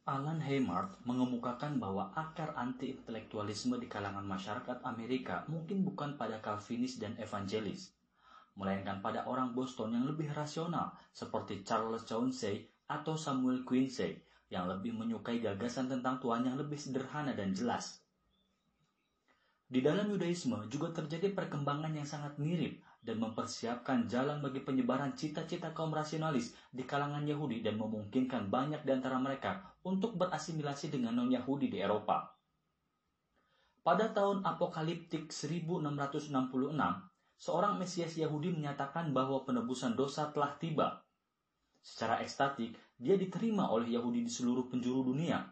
Alan Heymart mengemukakan bahwa akar anti-intelektualisme di kalangan masyarakat Amerika mungkin bukan pada Calvinis dan evangelis, melainkan pada orang Boston yang lebih rasional seperti Charles Chauncey atau Samuel Quincy yang lebih menyukai gagasan tentang Tuhan yang lebih sederhana dan jelas. Di dalam Yudaisme juga terjadi perkembangan yang sangat mirip dan mempersiapkan jalan bagi penyebaran cita-cita kaum rasionalis di kalangan Yahudi dan memungkinkan banyak di antara mereka untuk berasimilasi dengan non-Yahudi di Eropa. Pada tahun apokaliptik 1666, seorang Mesias Yahudi menyatakan bahwa penebusan dosa telah tiba. Secara ekstatik, dia diterima oleh Yahudi di seluruh penjuru dunia.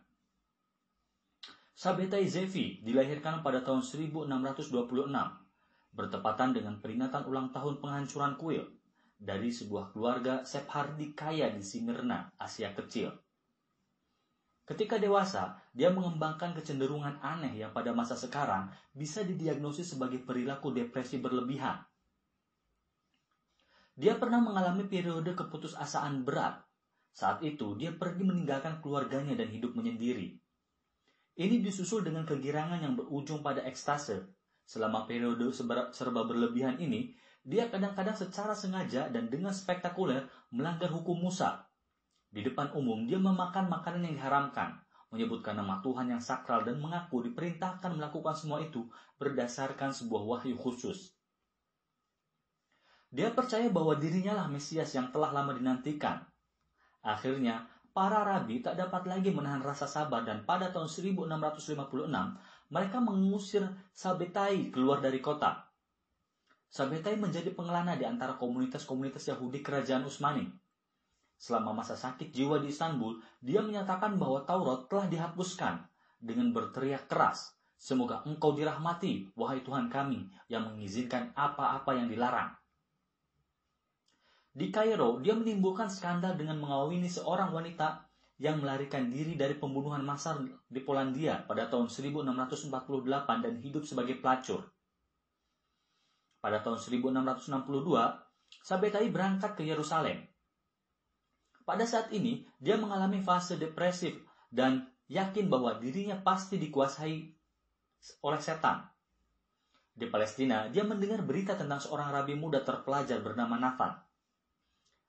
Sabbatai Zevi dilahirkan pada tahun 1626, bertepatan dengan peringatan ulang tahun penghancuran kuil dari sebuah keluarga Sephardi kaya di Smyrna, Asia Kecil. Ketika dewasa, dia mengembangkan kecenderungan aneh yang pada masa sekarang bisa didiagnosis sebagai perilaku depresi berlebihan. Dia pernah mengalami periode keputusasaan berat. Saat itu, dia pergi meninggalkan keluarganya dan hidup menyendiri. Ini disusul dengan kegirangan yang berujung pada ekstase. Selama periode serba berlebihan ini, dia kadang-kadang secara sengaja dan dengan spektakuler melanggar hukum Musa. Di depan umum, dia memakan makanan yang diharamkan, menyebutkan nama Tuhan yang sakral dan mengaku diperintahkan melakukan semua itu berdasarkan sebuah wahyu khusus. Dia percaya bahwa dirinya lah Mesias yang telah lama dinantikan. Akhirnya, para rabi tak dapat lagi menahan rasa sabar dan pada tahun 1656, mereka mengusir Sabbatai keluar dari kota. Sabbatai menjadi pengelana di antara komunitas-komunitas Yahudi kerajaan Utsmani. Selama masa sakit jiwa di Istanbul, dia menyatakan bahwa Taurat telah dihapuskan dengan berteriak keras, "Semoga engkau dirahmati, wahai Tuhan kami, yang mengizinkan apa-apa yang dilarang." Di Kairo, dia menimbulkan skandal dengan mengawini seorang wanita yang melarikan diri dari pembunuhan massal di Polandia pada tahun 1648 dan hidup sebagai pelacur. Pada tahun 1662, Sabbatai berangkat ke Yerusalem. Pada saat ini, dia mengalami fase depresif dan yakin bahwa dirinya pasti dikuasai oleh setan. Di Palestina, dia mendengar berita tentang seorang rabi muda terpelajar bernama Nathan.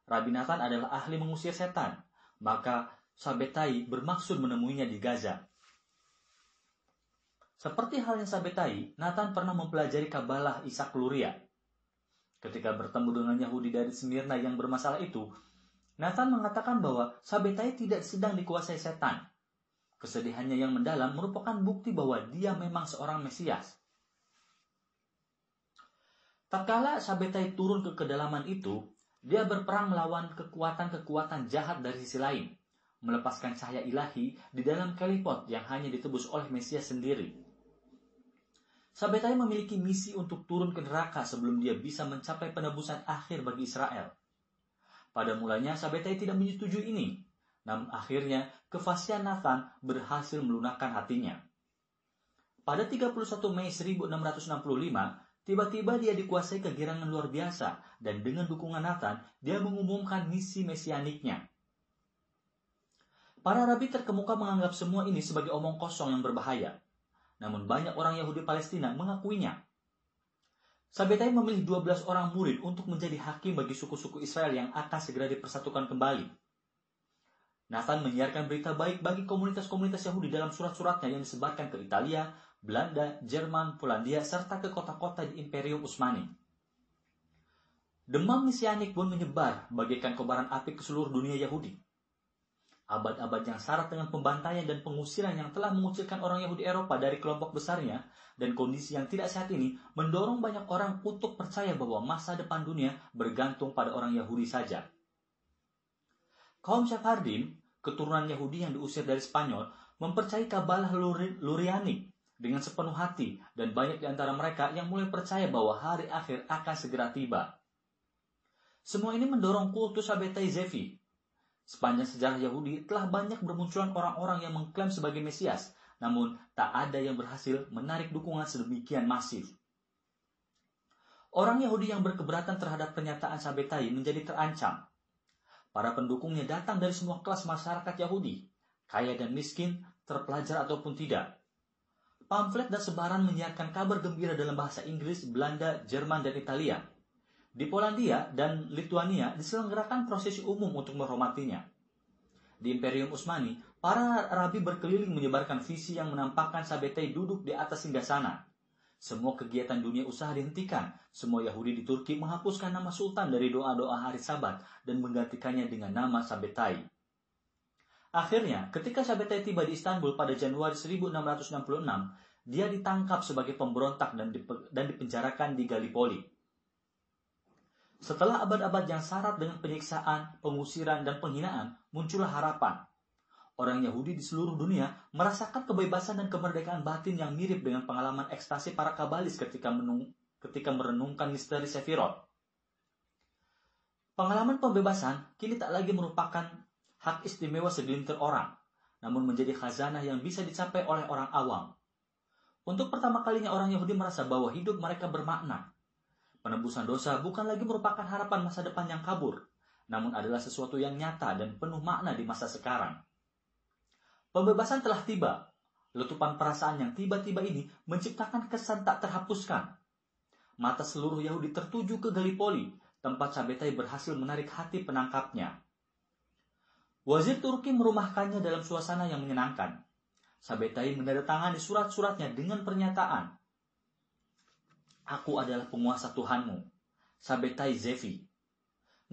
Rabi Nathan adalah ahli mengusir setan, maka Sabbatai bermaksud menemuinya di Gaza. Seperti halnya Sabbatai, Nathan pernah mempelajari Kabalah Ishak Luria. Ketika bertemu dengan Yahudi dari Smyrna yang bermasalah itu, Nathan mengatakan bahwa Sabbatai tidak sedang dikuasai setan. Kesedihannya yang mendalam merupakan bukti bahwa dia memang seorang Mesias. Tatkala Sabbatai turun ke kedalaman itu, dia berperang melawan kekuatan-kekuatan jahat dari sisi lain, melepaskan cahaya ilahi di dalam kalipot yang hanya ditebus oleh Mesias sendiri. Sabbatai memiliki misi untuk turun ke neraka sebelum dia bisa mencapai penebusan akhir bagi Israel. Pada mulanya Sabbatai tidak menyetujui ini, namun akhirnya kefasihan Nathan berhasil melunakkan hatinya. Pada 31 Mei 1665, tiba-tiba dia dikuasai kegirangan luar biasa dan dengan dukungan Nathan, dia mengumumkan misi mesianiknya. Para rabi terkemuka menganggap semua ini sebagai omong kosong yang berbahaya. Namun banyak orang Yahudi Palestina mengakuinya. Sabbatai memilih 12 orang murid untuk menjadi hakim bagi suku-suku Israel yang akan segera dipersatukan kembali. Nathan menyiarkan berita baik bagi komunitas-komunitas Yahudi dalam surat-suratnya yang disebarkan ke Italia, Belanda, Jerman, Polandia, serta ke kota-kota di Imperium Utsmani. Demam mesianik pun menyebar bagaikan kobaran api ke seluruh dunia Yahudi. Abad-abad yang syarat dengan pembantaian dan pengusiran yang telah mengucilkan orang Yahudi Eropa dari kelompok besarnya dan kondisi yang tidak sehat ini mendorong banyak orang untuk percaya bahwa masa depan dunia bergantung pada orang Yahudi saja. Kaum Sephardim, keturunan Yahudi yang diusir dari Spanyol, mempercayai Kabalah Lurianik dengan sepenuh hati dan banyak di antara mereka yang mulai percaya bahwa hari akhir akan segera tiba. Semua ini mendorong kultus Sabbatai Zevi. Sepanjang sejarah Yahudi telah banyak bermunculan orang-orang yang mengklaim sebagai Mesias, namun tak ada yang berhasil menarik dukungan sedemikian masif. Orang Yahudi yang berkeberatan terhadap pernyataan Sabbatai menjadi terancam. Para pendukungnya datang dari semua kelas masyarakat Yahudi, kaya dan miskin, terpelajar ataupun tidak. Pamflet dan sebaran menyiarkan kabar gembira dalam bahasa Inggris, Belanda, Jerman, dan Italia. Di Polandia dan Lituania diselenggarakan prosesi umum untuk menghormatinya. Di Imperium Utsmani, para rabi berkeliling menyebarkan visi yang menampakkan Sabbatai duduk di atas singgasana. Semua kegiatan dunia usaha dihentikan. Semua Yahudi di Turki menghapuskan nama Sultan dari doa-doa hari Sabat dan menggantikannya dengan nama Sabbatai. Akhirnya, ketika Sabbatai tiba di Istanbul pada Januari 1666, dia ditangkap sebagai pemberontak dan dipenjarakan di Gallipoli. Setelah abad-abad yang syarat dengan penyiksaan, pengusiran, dan penghinaan, muncullah harapan. Orang Yahudi di seluruh dunia merasakan kebebasan dan kemerdekaan batin yang mirip dengan pengalaman ekstasi para kabalis ketika merenungkan misteri Sefirot. Pengalaman pembebasan kini tak lagi merupakan hak istimewa segelintir orang, namun menjadi khazanah yang bisa dicapai oleh orang awam. Untuk pertama kalinya orang Yahudi merasa bahwa hidup mereka bermakna. Penebusan dosa bukan lagi merupakan harapan masa depan yang kabur, namun adalah sesuatu yang nyata dan penuh makna di masa sekarang. Pembebasan telah tiba. Letupan perasaan yang tiba-tiba ini menciptakan kesan tak terhapuskan. Mata seluruh Yahudi tertuju ke Gallipoli, tempat Sabbatai berhasil menarik hati penangkapnya. Wazir Turki merumahkannya dalam suasana yang menyenangkan. Sabbatai menandatangani surat-suratnya dengan pernyataan, "Aku adalah penguasa Tuhanmu, Sabbatai Zevi."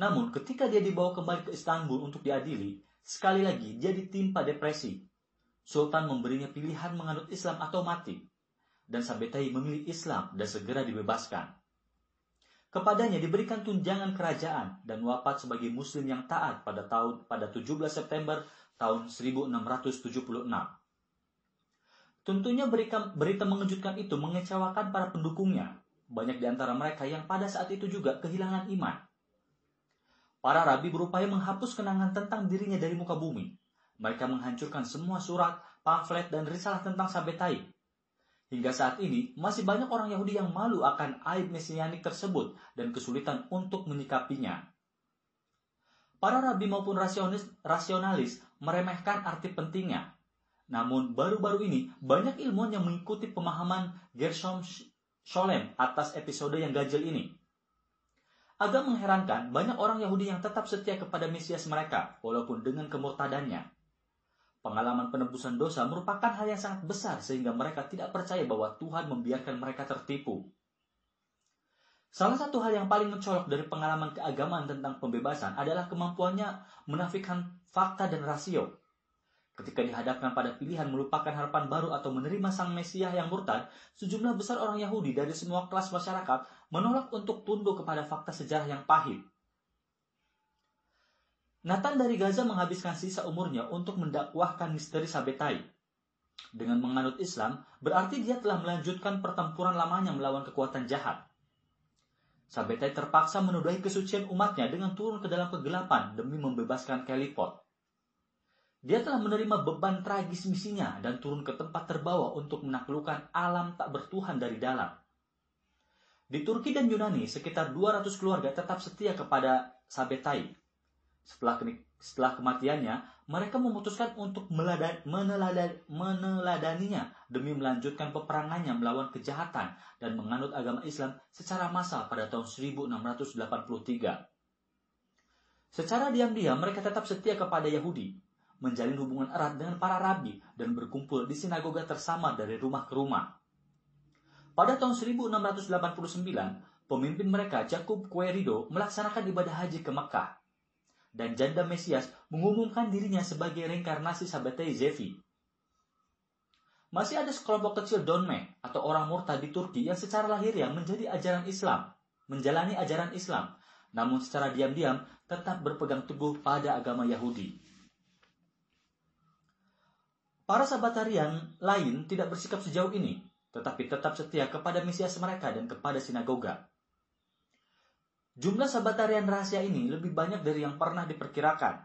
Namun ketika dia dibawa kembali ke Istanbul untuk diadili, sekali lagi dia ditimpa depresi. Sultan memberinya pilihan menganut Islam atau mati, dan Sabbatai memilih Islam dan segera dibebaskan. Kepadanya diberikan tunjangan kerajaan dan wafat sebagai Muslim yang taat pada 17 September tahun 1676. Tentunya berita mengejutkan itu mengecewakan para pendukungnya. Banyak di antara mereka yang pada saat itu juga kehilangan iman. Para rabi berupaya menghapus kenangan tentang dirinya dari muka bumi. Mereka menghancurkan semua surat, pamflet, dan risalah tentang Sabbatai. Hingga saat ini, masih banyak orang Yahudi yang malu akan aib mesianik tersebut dan kesulitan untuk menyikapinya. Para rabi maupun rasionalis meremehkan arti pentingnya. Namun, baru-baru ini, banyak ilmuwan yang mengikuti pemahaman Gershom Scholem atas episode yang ganjil ini. Agak mengherankan, banyak orang Yahudi yang tetap setia kepada Mesias mereka, walaupun dengan kemurtadannya. Pengalaman penebusan dosa merupakan hal yang sangat besar sehingga mereka tidak percaya bahwa Tuhan membiarkan mereka tertipu. Salah satu hal yang paling mencolok dari pengalaman keagamaan tentang pembebasan adalah kemampuannya menafikan fakta dan rasio. Ketika dihadapkan pada pilihan melupakan harapan baru atau menerima sang Mesias yang murtad, sejumlah besar orang Yahudi dari semua kelas masyarakat menolak untuk tunduk kepada fakta sejarah yang pahit. Nathan dari Gaza menghabiskan sisa umurnya untuk mendakwahkan misteri Sabbatai. Dengan menganut Islam, berarti dia telah melanjutkan pertempuran lamanya melawan kekuatan jahat. Sabbatai terpaksa menodai kesucian umatnya dengan turun ke dalam kegelapan demi membebaskan Kalipot. Dia telah menerima beban tragis misinya dan turun ke tempat terbawah untuk menaklukkan alam tak bertuhan dari dalam. Di Turki dan Yunani, sekitar 200 keluarga tetap setia kepada Sabbatai. Setelah kematiannya, mereka memutuskan untuk meneladaninya demi melanjutkan peperangannya melawan kejahatan dan menganut agama Islam secara massal pada tahun 1683. Secara diam-diam mereka tetap setia kepada Yahudi, menjalin hubungan erat dengan para rabi dan berkumpul di sinagoga tersamar dari rumah ke rumah. Pada tahun 1689, pemimpin mereka Jakub Querido melaksanakan ibadah haji ke Mekah. Dan janda Mesias mengumumkan dirinya sebagai reinkarnasi Sabbatai Zevi. Masih ada sekelompok kecil Donme atau orang murtad di Turki yang secara lahiriah menjalani ajaran Islam, namun secara diam-diam tetap berpegang teguh pada agama Yahudi. Para Sabbatarian lain tidak bersikap sejauh ini, tetapi tetap setia kepada Mesias mereka dan kepada sinagoga. Jumlah Sabbatarian rahasia ini lebih banyak dari yang pernah diperkirakan.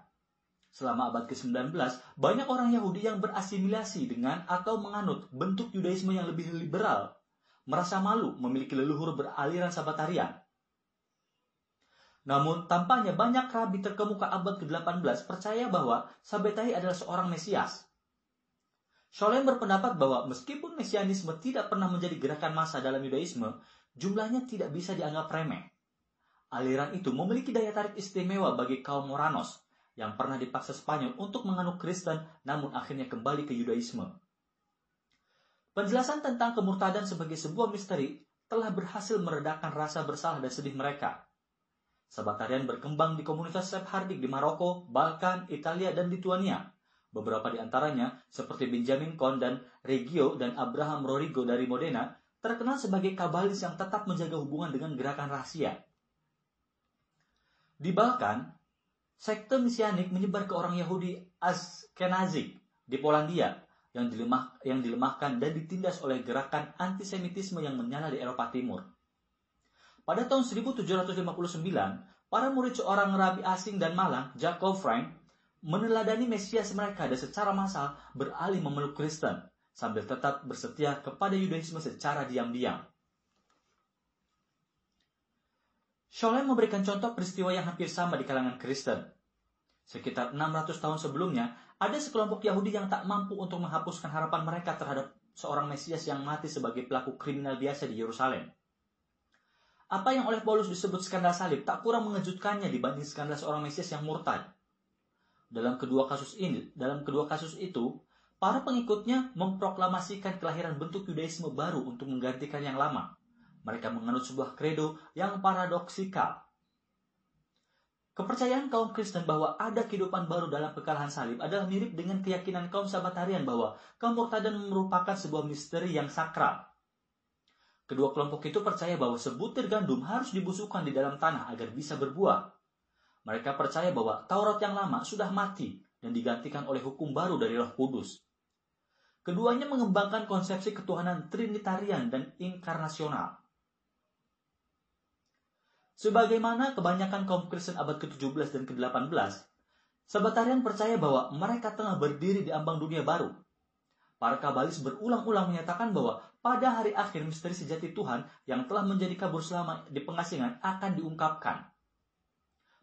Selama abad ke-19, banyak orang Yahudi yang berasimilasi dengan atau menganut bentuk Yudaisme yang lebih liberal, merasa malu memiliki leluhur beraliran Sabbatarian. Namun, tampaknya banyak rabi terkemuka abad ke-18 percaya bahwa Sabbatai adalah seorang Mesias. Scholem berpendapat bahwa meskipun Mesianisme tidak pernah menjadi gerakan massa dalam Yudaisme, jumlahnya tidak bisa dianggap remeh. Aliran itu memiliki daya tarik istimewa bagi kaum Moranos yang pernah dipaksa Spanyol untuk menganut Kristen namun akhirnya kembali ke Yudaisme. Penjelasan tentang kemurtadan sebagai sebuah misteri telah berhasil meredakan rasa bersalah dan sedih mereka. Sabbatarian berkembang di komunitas Sephardic di Maroko, Balkan, Italia, dan Lituania. Beberapa di antaranya, seperti Benjamin Kohn dan Reggio dan Abraham Rorigo dari Modena, terkenal sebagai kabalis yang tetap menjaga hubungan dengan gerakan rahasia. Di Balkan, sekte mesianik menyebar ke orang Yahudi Ashkenazik di Polandia yang dilemahkan dan ditindas oleh gerakan antisemitisme yang menyala di Eropa Timur. Pada tahun 1759, para murid seorang rabi asing dan malang, Jacob Frank, meneladani Mesias mereka dan secara massal beralih memeluk Kristen, sambil tetap bersetia kepada Yudaisme secara diam-diam. Scholem memberikan contoh peristiwa yang hampir sama di kalangan Kristen. Sekitar 600 tahun sebelumnya, ada sekelompok Yahudi yang tak mampu untuk menghapuskan harapan mereka terhadap seorang Mesias yang mati sebagai pelaku kriminal biasa di Yerusalem. Apa yang oleh Paulus disebut skandal salib tak kurang mengejutkannya dibanding skandal seorang Mesias yang murtad. Dalam kedua kasus itu, para pengikutnya memproklamasikan kelahiran bentuk Yudaisme baru untuk menggantikan yang lama. Mereka menganut sebuah kredo yang paradoksikal. Kepercayaan kaum Kristen bahwa ada kehidupan baru dalam kekalahan salib adalah mirip dengan keyakinan kaum Sabbatarian bahwa kemurtadan merupakan sebuah misteri yang sakral. Kedua kelompok itu percaya bahwa sebutir gandum harus dibusukkan di dalam tanah agar bisa berbuah. Mereka percaya bahwa Taurat yang lama sudah mati dan digantikan oleh hukum baru dari Roh Kudus. Keduanya mengembangkan konsepsi ketuhanan trinitarian dan inkarnasional. Sebagaimana kebanyakan kaum Kristen abad ke-17 dan ke-18, Sabbatarian percaya bahwa mereka tengah berdiri di ambang dunia baru. Para kabalis berulang-ulang menyatakan bahwa pada hari akhir misteri sejati Tuhan yang telah menjadi kabur selama di pengasingan akan diungkapkan.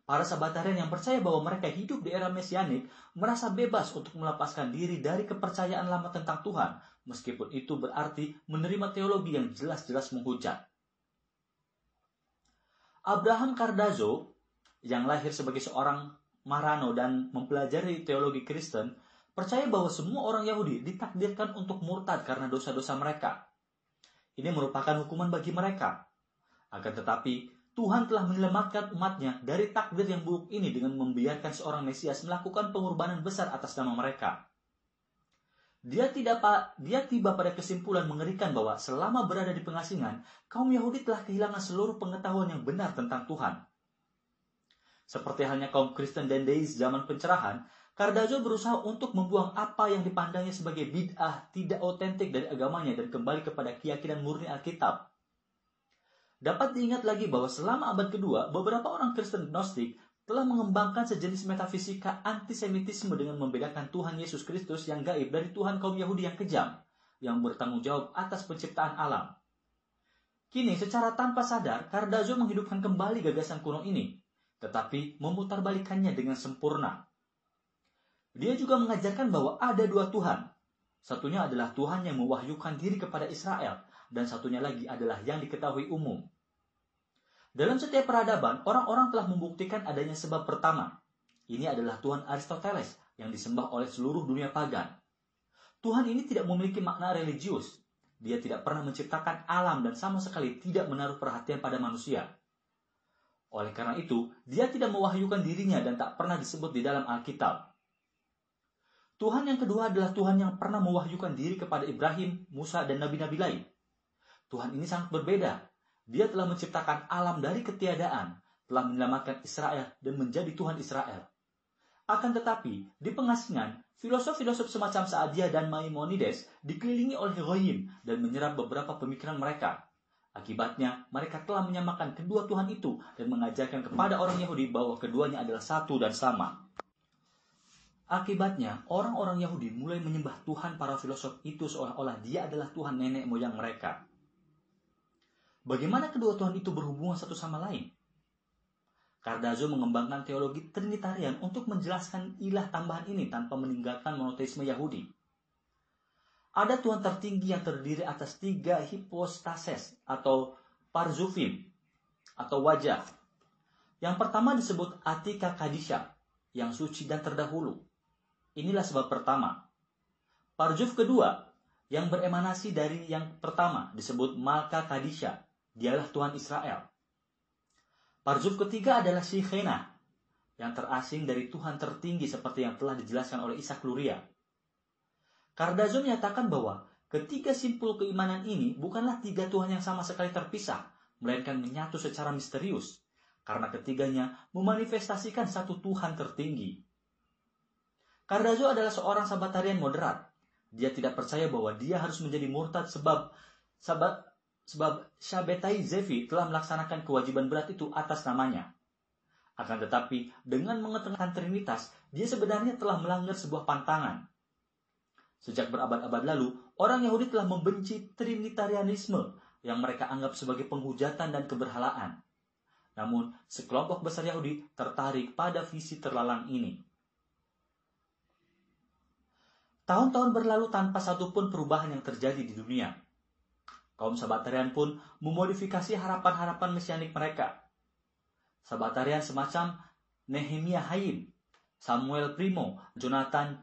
Para Sabbatarian yang percaya bahwa mereka hidup di era mesianik merasa bebas untuk melepaskan diri dari kepercayaan lama tentang Tuhan, meskipun itu berarti menerima teologi yang jelas-jelas menghujat. Abraham Cardozo, yang lahir sebagai seorang Marano dan mempelajari teologi Kristen, percaya bahwa semua orang Yahudi ditakdirkan untuk murtad karena dosa-dosa mereka. Ini merupakan hukuman bagi mereka. Akan tetapi, Tuhan telah menyelamatkan umatnya dari takdir yang buruk ini dengan membiarkan seorang Mesias melakukan pengorbanan besar atas nama mereka. Dia tiba pada kesimpulan mengerikan bahwa selama berada di pengasingan, kaum Yahudi telah kehilangan seluruh pengetahuan yang benar tentang Tuhan. Seperti halnya kaum Kristen dan Deis zaman pencerahan, Cardozo berusaha untuk membuang apa yang dipandangnya sebagai bid'ah tidak otentik dari agamanya dan kembali kepada keyakinan murni Alkitab. Dapat diingat lagi bahwa selama abad kedua, beberapa orang Kristen Gnostik telah mengembangkan sejenis metafisika antisemitisme dengan membedakan Tuhan Yesus Kristus yang gaib dari Tuhan kaum Yahudi yang kejam, yang bertanggung jawab atas penciptaan alam. Kini, secara tanpa sadar, Cardozo menghidupkan kembali gagasan kuno ini, tetapi memutarbalikannya dengan sempurna. Dia juga mengajarkan bahwa ada dua Tuhan. Satunya adalah Tuhan yang mewahyukan diri kepada Israel, dan satunya lagi adalah yang diketahui umum. Dalam setiap peradaban, orang-orang telah membuktikan adanya sebab pertama. Ini adalah Tuhan Aristoteles yang disembah oleh seluruh dunia pagan. Tuhan ini tidak memiliki makna religius. Dia tidak pernah menciptakan alam dan sama sekali tidak menaruh perhatian pada manusia. Oleh karena itu, dia tidak mewahyukan dirinya dan tak pernah disebut di dalam Alkitab. Tuhan yang kedua adalah Tuhan yang pernah mewahyukan diri kepada Ibrahim, Musa, dan nabi-nabi lain. Tuhan ini sangat berbeda. Dia telah menciptakan alam dari ketiadaan, telah menyelamatkan Israel dan menjadi Tuhan Israel. Akan tetapi, di pengasingan, filosof-filosof semacam Saadia dan Maimonides dikelilingi oleh Goyim dan menyerap beberapa pemikiran mereka. Akibatnya, mereka telah menyamakan kedua Tuhan itu dan mengajarkan kepada orang Yahudi bahwa keduanya adalah satu dan sama. Akibatnya, orang-orang Yahudi mulai menyembah Tuhan para filosof itu seolah-olah dia adalah Tuhan nenek moyang mereka. Bagaimana kedua Tuhan itu berhubungan satu sama lain? Cardozo mengembangkan teologi Trinitarian untuk menjelaskan ilah tambahan ini tanpa meninggalkan monoteisme Yahudi. Ada Tuhan tertinggi yang terdiri atas 3 hipostases atau parzufim atau wajah. Yang pertama disebut Atika Kadisha, yang suci dan terdahulu. Inilah sebab pertama. Parzuf kedua, yang beremanasi dari yang pertama, disebut Malka Kadisha, dialah Tuhan Israel. Parzuf ketiga adalah Shekhinah, yang terasing dari Tuhan tertinggi seperti yang telah dijelaskan oleh Ishak Luria. Cardozo menyatakan bahwa ketiga simpul keimanan ini bukanlah 3 Tuhan yang sama sekali terpisah, melainkan menyatu secara misterius, karena ketiganya memanifestasikan satu Tuhan tertinggi. Cardozo adalah seorang Sabbatarian moderat. Dia tidak percaya bahwa dia harus menjadi murtad sebab Shabbatai Zevi telah melaksanakan kewajiban berat itu atas namanya. Akan tetapi, dengan mengetengahkan Trinitas, dia sebenarnya telah melanggar sebuah pantangan. Sejak berabad-abad lalu, orang Yahudi telah membenci Trinitarianisme yang mereka anggap sebagai penghujatan dan keberhalaan. Namun, sekelompok besar Yahudi tertarik pada visi terlalang ini. Tahun-tahun berlalu tanpa satupun perubahan yang terjadi di dunia. Kaum Sabbatarian pun memodifikasi harapan-harapan mesianik mereka. Sabbatarian semacam Nehemia Haim, Samuel Primo, Jonathan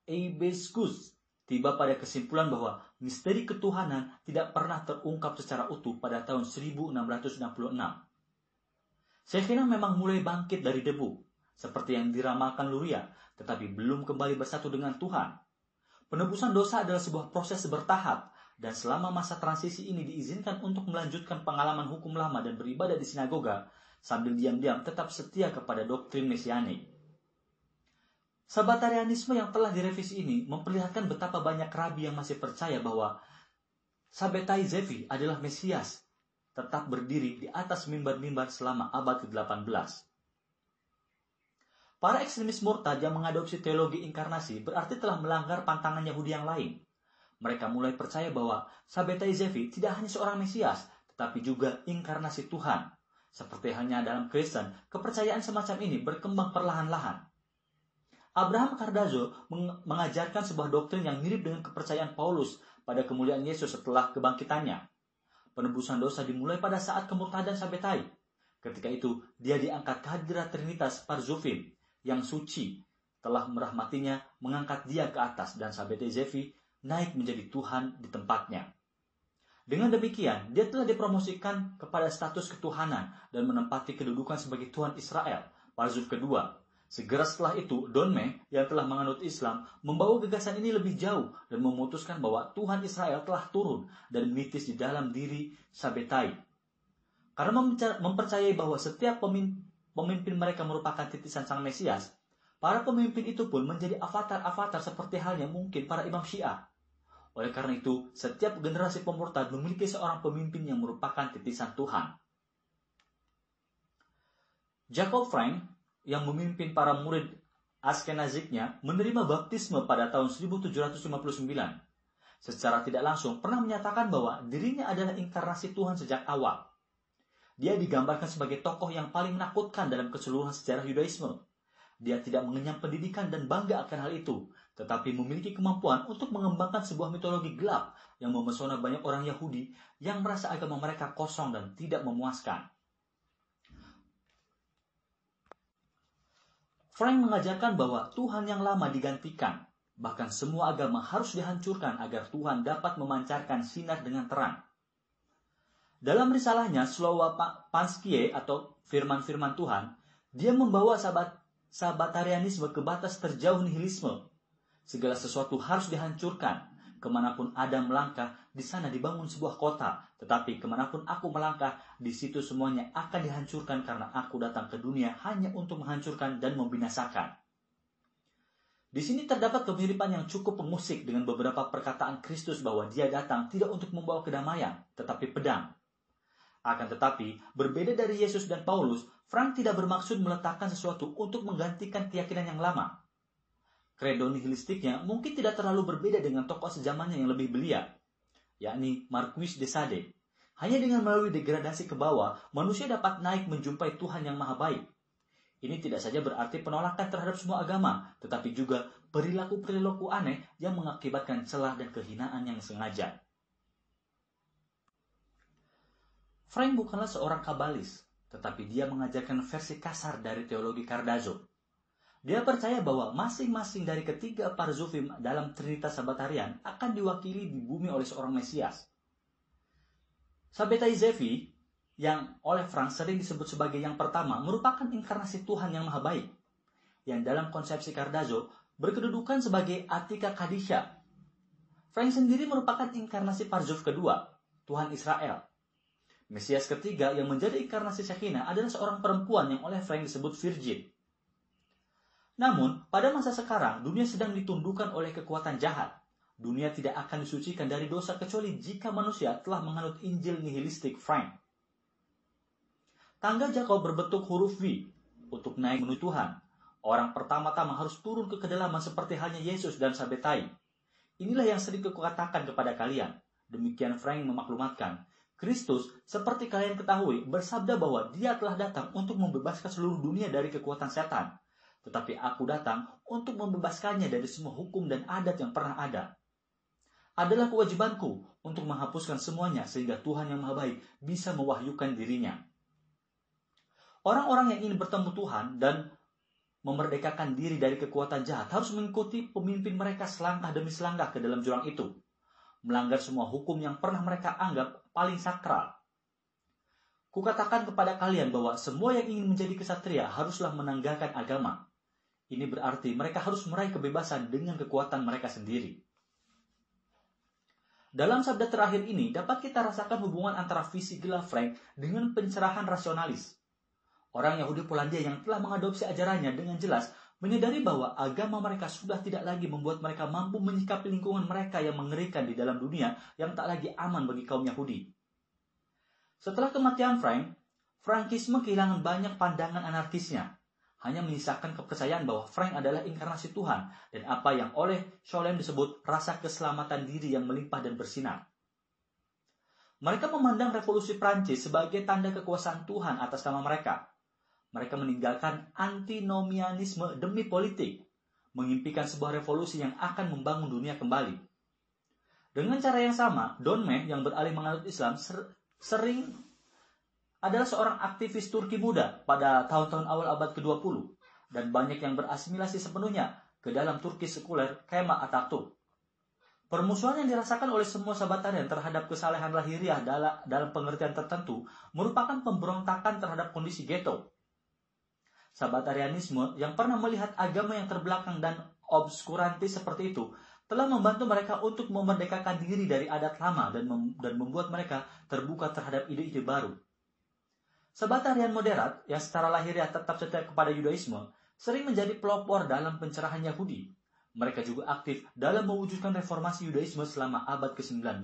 Eibeskus tiba pada kesimpulan bahwa misteri ketuhanan tidak pernah terungkap secara utuh pada tahun 1666. Shekhinah memang mulai bangkit dari debu, seperti yang diramalkan Luria, tetapi belum kembali bersatu dengan Tuhan. Penebusan dosa adalah sebuah proses bertahap, dan selama masa transisi ini diizinkan untuk melanjutkan pengalaman hukum lama dan beribadah di sinagoga, sambil diam-diam tetap setia kepada doktrin mesianik. Sabbatarianisme yang telah direvisi ini memperlihatkan betapa banyak rabi yang masih percaya bahwa Shabbatai Zevi adalah Mesias, tetap berdiri di atas mimbar-mimbar selama abad ke-18. Para ekstremis murtad yang mengadopsi teologi inkarnasi berarti telah melanggar pantangan Yahudi yang lain. Mereka mulai percaya bahwa Shabbatai Zevi tidak hanya seorang Mesias, tetapi juga inkarnasi Tuhan. Seperti halnya dalam Kristen, kepercayaan semacam ini berkembang perlahan-lahan. Abraham Cardozo mengajarkan sebuah doktrin yang mirip dengan kepercayaan Paulus pada kemuliaan Yesus setelah kebangkitannya. Penebusan dosa dimulai pada saat kemurtadan Shabbatai. Ketika itu, dia diangkat ke hadirat Trinitas Parzufim, yang suci, telah merahmatinya, mengangkat dia ke atas, dan Shabbatai Zevi naik menjadi Tuhan di tempatnya. Dengan demikian, dia telah dipromosikan kepada status ketuhanan dan menempati kedudukan sebagai Tuhan Israel, Parzuf kedua. Segera setelah itu, Donme yang telah menganut Islam membawa gagasan ini lebih jauh dan memutuskan bahwa Tuhan Israel telah turun dan mitis di dalam diri Shabbatai. Karena mempercayai bahwa setiap pemimpin mereka merupakan titisan Sang Mesias, para pemimpin itu pun menjadi avatar-avatar seperti halnya mungkin para imam Syiah. Oleh karena itu, setiap generasi pemurtad memiliki seorang pemimpin yang merupakan titisan Tuhan. Jacob Frank yang memimpin para murid Askenaziknya menerima baptisme pada tahun 1759. Secara tidak langsung pernah menyatakan bahwa dirinya adalah inkarnasi Tuhan sejak awal. Dia digambarkan sebagai tokoh yang paling menakutkan dalam keseluruhan sejarah Yudaisme. Dia tidak mengenyam pendidikan dan bangga akan hal itu, tetapi memiliki kemampuan untuk mengembangkan sebuah mitologi gelap yang memesona banyak orang Yahudi yang merasa agama mereka kosong dan tidak memuaskan. Frank mengajarkan bahwa Tuhan yang lama digantikan, bahkan semua agama harus dihancurkan agar Tuhan dapat memancarkan sinar dengan terang. Dalam risalahnya Slowa Panskie atau Firman-Firman Tuhan, dia membawa Sabbatarianisme ke batas terjauh nihilisme. Segala sesuatu harus dihancurkan. Kemanapun Adam melangkah, di sana dibangun sebuah kota. Tetapi kemanapun aku melangkah, di situ semuanya akan dihancurkan karena aku datang ke dunia hanya untuk menghancurkan dan membinasakan. Di sini terdapat kemiripan yang cukup mengusik dengan beberapa perkataan Kristus bahwa dia datang tidak untuk membawa kedamaian, tetapi pedang. Akan tetapi, berbeda dari Yesus dan Paulus, Frank tidak bermaksud meletakkan sesuatu untuk menggantikan keyakinan yang lama. Kredo nihilistiknya mungkin tidak terlalu berbeda dengan tokoh sejamannya yang lebih belia, yakni Marquis de Sade. Hanya dengan melalui degradasi ke bawah, manusia dapat naik menjumpai Tuhan yang maha baik. Ini tidak saja berarti penolakan terhadap semua agama, tetapi juga perilaku-perilaku aneh yang mengakibatkan celah dan kehinaan yang sengaja. Frank bukanlah seorang kabalis, tetapi dia mengajarkan versi kasar dari teologi Cardozo. Dia percaya bahwa masing-masing dari ketiga parzufim dalam Trinitas Sabbatarian akan diwakili di bumi oleh seorang Mesias. Sabbatai Zevi, yang oleh Frank sering disebut sebagai yang pertama, merupakan inkarnasi Tuhan yang maha baik, yang dalam konsepsi Cardozo berkedudukan sebagai Atika Kadisha. Frank sendiri merupakan inkarnasi parzuf kedua, Tuhan Israel. Mesias ketiga yang menjadi inkarnasi Shekinah adalah seorang perempuan yang oleh Frank disebut virgin. Namun, pada masa sekarang, dunia sedang ditundukkan oleh kekuatan jahat. Dunia tidak akan disucikan dari dosa kecuali jika manusia telah menganut Injil nihilistik Frank. Tangga Jakob berbentuk huruf V untuk naik menuju Tuhan. Orang pertama-tama harus turun ke kedalaman seperti halnya Yesus dan Sabbatai. Inilah yang sering kukatakan kepada kalian. Demikian Frank memaklumatkan. Kristus, seperti kalian ketahui, bersabda bahwa dia telah datang untuk membebaskan seluruh dunia dari kekuatan setan. Tetapi aku datang untuk membebaskannya dari semua hukum dan adat yang pernah ada. Adalah kewajibanku untuk menghapuskan semuanya sehingga Tuhan yang maha baik bisa mewahyukan dirinya. Orang-orang yang ingin bertemu Tuhan dan memerdekakan diri dari kekuatan jahat harus mengikuti pemimpin mereka selangkah demi selangkah ke dalam jurang itu. Melanggar semua hukum yang pernah mereka anggap paling sakral. Kukatakan kepada kalian bahwa semua yang ingin menjadi kesatria haruslah menanggalkan agama. Ini berarti mereka harus meraih kebebasan dengan kekuatan mereka sendiri. Dalam sabda terakhir ini dapat kita rasakan hubungan antara visi gila Frank dengan pencerahan rasionalis. Orang Yahudi Polandia yang telah mengadopsi ajarannya dengan jelas menyadari bahwa agama mereka sudah tidak lagi membuat mereka mampu menyikapi lingkungan mereka yang mengerikan di dalam dunia yang tak lagi aman bagi kaum Yahudi. Setelah kematian Frank, Frankisme kehilangan banyak pandangan anarkisnya. Hanya menyisakan kepercayaan bahwa Frank adalah inkarnasi Tuhan dan apa yang oleh Scholem disebut rasa keselamatan diri yang melimpah dan bersinar. Mereka memandang revolusi Prancis sebagai tanda kekuasaan Tuhan atas nama mereka. Mereka meninggalkan antinomianisme demi politik, mengimpikan sebuah revolusi yang akan membangun dunia kembali. Dengan cara yang sama, Donme yang beralih menganut Islam sering adalah seorang aktivis Turki muda pada tahun-tahun awal abad ke-20 dan banyak yang berasimilasi sepenuhnya ke dalam Turki sekuler Kemal Atatürk. Permusuhan yang dirasakan oleh semua Sabbatarian terhadap kesalehan lahiriah dalam pengertian tertentu merupakan pemberontakan terhadap kondisi ghetto. Sabbatarianisme yang pernah melihat agama yang terbelakang dan obskurantis seperti itu telah membantu mereka untuk memerdekakan diri dari adat lama dan membuat mereka terbuka terhadap ide-ide baru. Sabbatarian moderat yang secara lahiriah tetap setia kepada Yudaisme sering menjadi pelopor dalam pencerahan Yahudi. Mereka juga aktif dalam mewujudkan reformasi Yudaisme selama abad ke-19.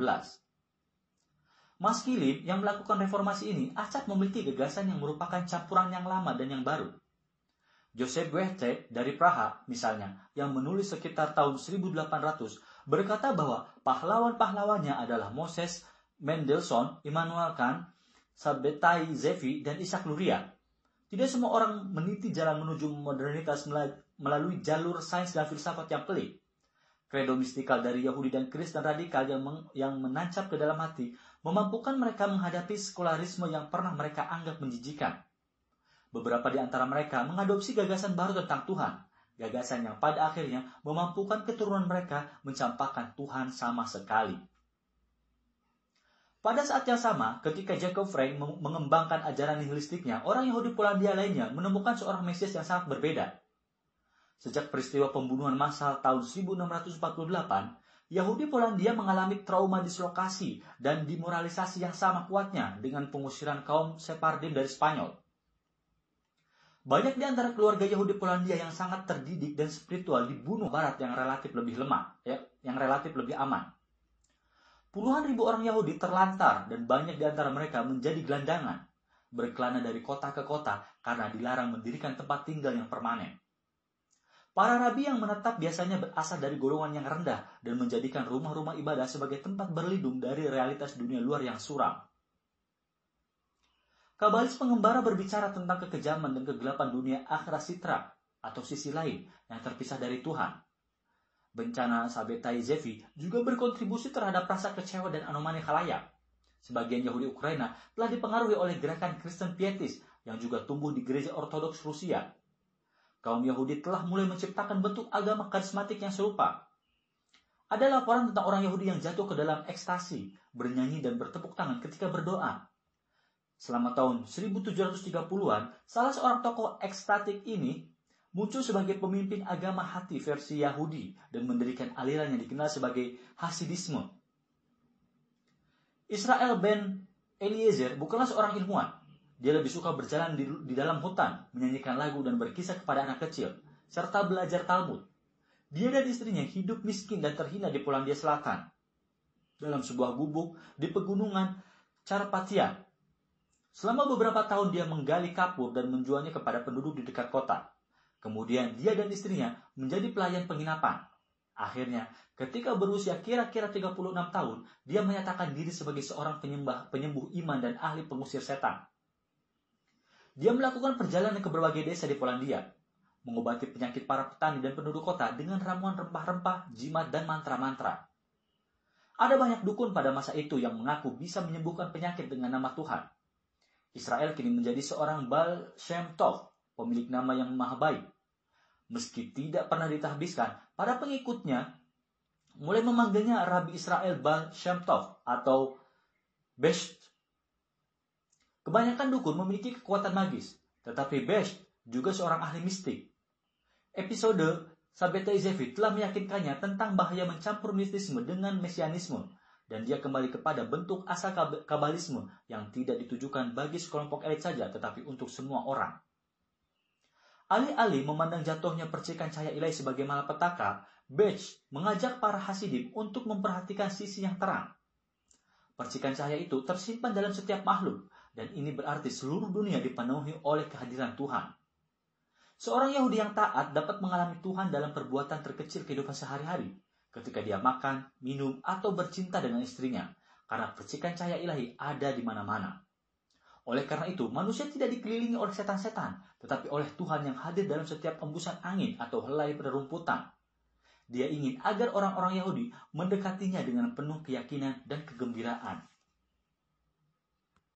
Mas Philip yang melakukan reformasi ini acap memiliki gagasan yang merupakan campuran yang lama dan yang baru. Joseph Goethe dari Praha, misalnya, yang menulis sekitar tahun 1800, berkata bahwa pahlawan-pahlawannya adalah Moses Mendelssohn, Immanuel Kant, Sabbatai Zevi, dan Isaac Luria. Tidak semua orang meniti jalan menuju modernitas melalui jalur sains dan filsafat yang pelik. Kredo mistikal dari Yahudi dan Kristen radikal yang menancap ke dalam hati memampukan mereka menghadapi sekularisme yang pernah mereka anggap menjijikan. Beberapa di antara mereka mengadopsi gagasan baru tentang Tuhan, gagasan yang pada akhirnya memampukan keturunan mereka mencampakkan Tuhan sama sekali. Pada saat yang sama, ketika Jacob Frank mengembangkan ajaran nihilistiknya, orang Yahudi Polandia lainnya menemukan seorang Mesias yang sangat berbeda. Sejak peristiwa pembunuhan massal tahun 1648, Yahudi Polandia mengalami trauma dislokasi dan demoralisasi yang sama kuatnya dengan pengusiran kaum Sephardim dari Spanyol. Banyak di antara keluarga Yahudi Polandia yang sangat terdidik dan spiritual dibunuh Barat yang relatif lebih lemah, yang relatif lebih aman. Puluhan ribu orang Yahudi terlantar dan banyak di antara mereka menjadi gelandangan, berkelana dari kota ke kota karena dilarang mendirikan tempat tinggal yang permanen. Para rabi yang menetap biasanya berasal dari golongan yang rendah dan menjadikan rumah-rumah ibadah sebagai tempat berlindung dari realitas dunia luar yang suram. Kabalis pengembara berbicara tentang kekejaman dan kegelapan dunia akhirat sitra atau sisi lain yang terpisah dari Tuhan. Bencana Sabbatai Zevi juga berkontribusi terhadap rasa kecewa dan anomali khalayak. Sebagian Yahudi Ukraina telah dipengaruhi oleh gerakan Kristen pietis yang juga tumbuh di gereja Ortodoks Rusia. Kaum Yahudi telah mulai menciptakan bentuk agama karismatik yang serupa. Ada laporan tentang orang Yahudi yang jatuh ke dalam ekstasi, bernyanyi dan bertepuk tangan ketika berdoa. Selama tahun 1730-an, salah seorang tokoh ekstatik ini muncul sebagai pemimpin agama hati versi Yahudi dan mendirikan aliran yang dikenal sebagai Hasidisme. Israel ben Eliezer bukanlah seorang ilmuwan. Dia lebih suka berjalan di dalam hutan, menyanyikan lagu dan berkisah kepada anak kecil, serta belajar Talmud. Dia dan istrinya hidup miskin dan terhina di Polandia Selatan, dalam sebuah gubuk di pegunungan Carpathia. Selama beberapa tahun dia menggali kapur dan menjualnya kepada penduduk di dekat kota. Kemudian dia dan istrinya menjadi pelayan penginapan. Akhirnya, ketika berusia kira-kira 36 tahun, dia menyatakan diri sebagai seorang penyembuh iman dan ahli pengusir setan. Dia melakukan perjalanan ke berbagai desa di Polandia, mengobati penyakit para petani dan penduduk kota dengan ramuan rempah-rempah, jimat, dan mantra-mantra. Ada banyak dukun pada masa itu yang mengaku bisa menyembuhkan penyakit dengan nama Tuhan. Israel kini menjadi seorang Baal Shem Tov, pemilik nama yang maha baik. Meski tidak pernah ditahbiskan, para pengikutnya mulai memanggilnya Rabi Israel Baal Shem Tov atau Besht. Kebanyakan dukun memiliki kekuatan magis, tetapi Besht juga seorang ahli mistik. Episode Sabbatai Zevi telah meyakinkannya tentang bahaya mencampur mistisme dengan mesianisme, dan dia kembali kepada bentuk asal kabalisme yang tidak ditujukan bagi sekelompok elit saja, tetapi untuk semua orang. Alih-alih memandang jatuhnya percikan cahaya ilahi sebagai malapetaka, Besht mengajak para Hasidim untuk memperhatikan sisi yang terang. Percikan cahaya itu tersimpan dalam setiap makhluk, dan ini berarti seluruh dunia dipenuhi oleh kehadiran Tuhan. Seorang Yahudi yang taat dapat mengalami Tuhan dalam perbuatan terkecil kehidupan sehari-hari, ketika dia makan, minum, atau bercinta dengan istrinya, karena percikan cahaya ilahi ada di mana-mana. Oleh karena itu, manusia tidak dikelilingi oleh setan-setan, tetapi oleh Tuhan yang hadir dalam setiap embusan angin atau helai rerumputan. Dia ingin agar orang-orang Yahudi mendekatinya dengan penuh keyakinan dan kegembiraan.